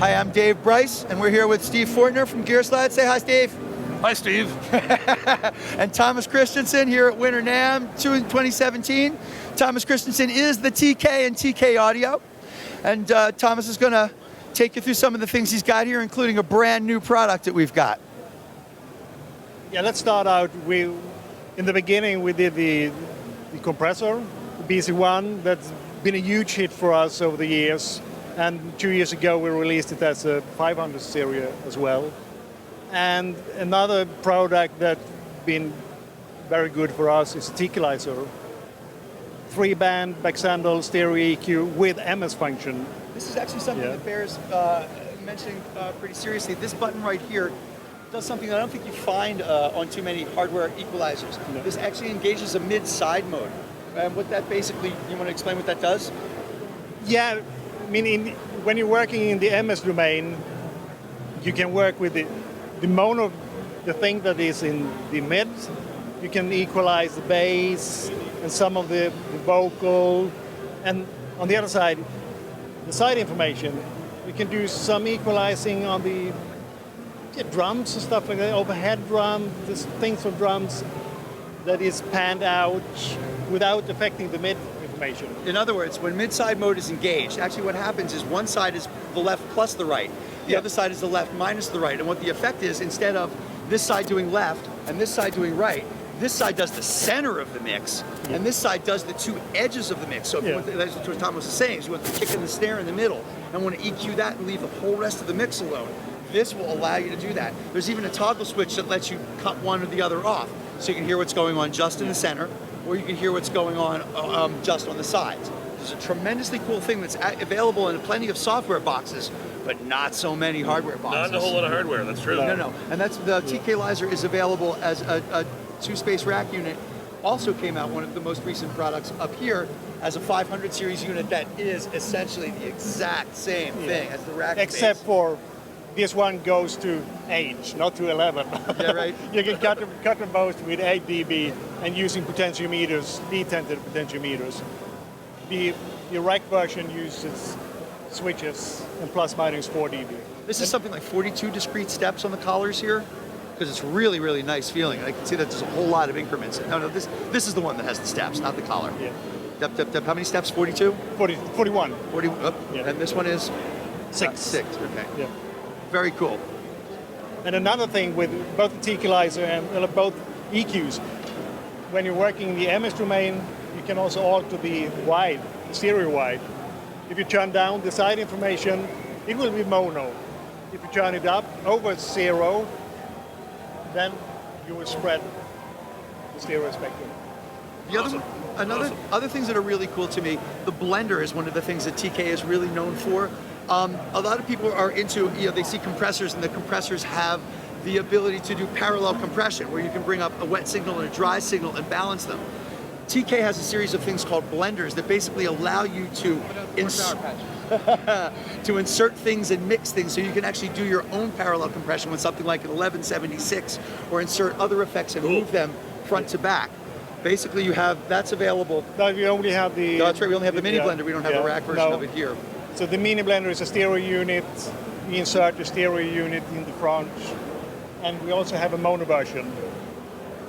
Hi, I'm Dave Bryce, and we're here with Steve Fortner from Gearslutz. Say hi, Steve. Hi, Steve. And Thomas Christensen here at Winter NAMM 2017. Thomas Christensen is the TK and TK Audio. And Thomas is going to take you through some of the things he's got here, including a brand new product that we've got. Yeah, let's start out. In the beginning, we did the compressor, the BC1. That's been a huge hit for us over the years. And 2 years ago, we released it as a 500 series as well. And another product that's been very good for us is the equalizer. 3-band backsandal stereo EQ with MS function. This is actually something that bears mentioning pretty seriously. This button right here does something that I don't think you find on too many hardware equalizers. No. This actually engages a mid-side mode. And what that basically, you want to explain what that does? Yeah, I mean, when you're working in the MS domain, you can work with the mono, the thing that is in the mid. You can equalize the bass and some of the vocal. And on the other side, the side information, you can do some equalizing on the drums and stuff like that, overhead drum, this things for drums that is panned out without affecting the mid information. In other words, when mid-side mode is engaged, actually what happens is one side is the left plus the right, the other side is the left minus the right, and what the effect is, instead of this side doing left and this side doing right, this side does the center of the mix, and this side does the two edges of the mix. So if you want that's what Thomas was saying, is you want the kick and the snare in the middle, and want to EQ that and leave the whole rest of the mix alone. This will allow you to do that. There's even a toggle switch that lets you cut one or the other off, so you can hear what's going on just in the center, or you can hear what's going on just on the sides. It's a tremendously cool thing that's available in plenty of software boxes, but not so many hardware boxes. Not a whole lot of hardware, that's true. No. And that's the TK-lizer is available as a two-space rack unit. Also came out, one of the most recent products up here, as a 500 series unit that is essentially the exact same thing as the rack Except space. for this one goes to 8, not to 11. Yeah, right. You can cut them both with 8 dB and using potentiometers, detented potentiometers. The rack version uses switches and plus minus 4 dB. This is something like 42 discrete steps on the collars here, because it's really, really nice feeling. I can see that there's a whole lot of increments. No, this is the one that has the steps, not the collar. Yeah. Dep. How many steps? 42? 41. 40. And this one is 6. 6. Okay. Yeah. Very cool. And another thing with both the equalizer and both EQs, when you're working in the MS domain, you can also alter the wide, stereo wide. If you turn down the side information, it will be mono. If you turn it up over 0, then you will spread the stereo spectrum. Other things that are really cool to me, the blender is one of the things that TK is really known for. A lot of people are into, they see compressors, and the compressors have the ability to do parallel compression, where you can bring up a wet signal and a dry signal and balance them. TK has a series of things called blenders that basically allow you to insert things and mix things, so you can actually do your own parallel compression with something like an 1176, or insert other effects and move them front to back. Basically, that's available. No, we only have the... No, that's right, we only have the mini blender. We don't have a rack version of it here. So the mini blender is a stereo unit. We insert a stereo unit in the front. And we also have a mono version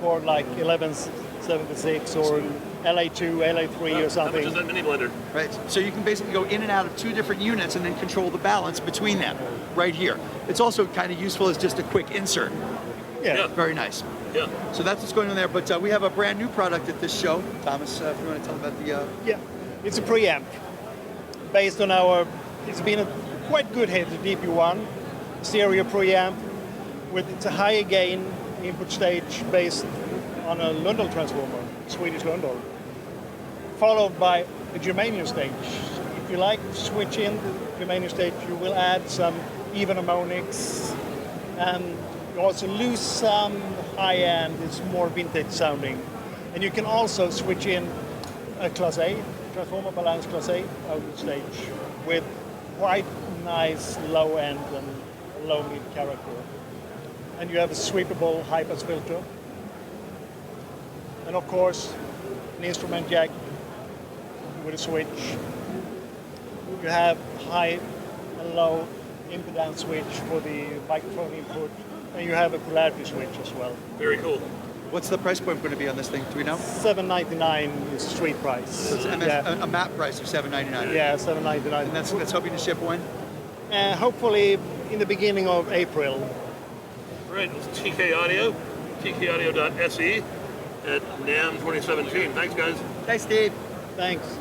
for like 1176 or LA2, LA3 or something. How much is that mini blender? Right, so you can basically go in and out of 2 different units and then control the balance between them right here. It's also kind of useful as just a quick insert. Yeah. Very nice. Yeah. So that's what's going on there, but we have a brand new product at this show. Thomas, if you want to tell about the... Yeah, it's a preamp. Based on it's been a quite good hit, the DP1 stereo preamp it's a higher gain input stage based on a Lundell transformer, Swedish Lundell, followed by a germanium stage. If you like to switch in the germanium stage, you will add some even harmonics, and you also lose some high end, it's more vintage sounding. And you can also switch in a Class A, transformer balance Class A output stage with quite nice low end and low mid character. And you have a sweepable high pass filter. And of course, an instrument jack with a switch. You have high and low impedance switch for the microphone input, and you have a polarity switch as well. Very cool. What's the price point going to be on this thing? Do we know? $799 is street price. So it's a map price of $799. Yeah, $799. And that's hoping to ship when? Hopefully in the beginning of April. All right, it's TK Audio, tkaudio.se at NAMM 2017. Thanks, guys. Thanks, Steve. Thanks.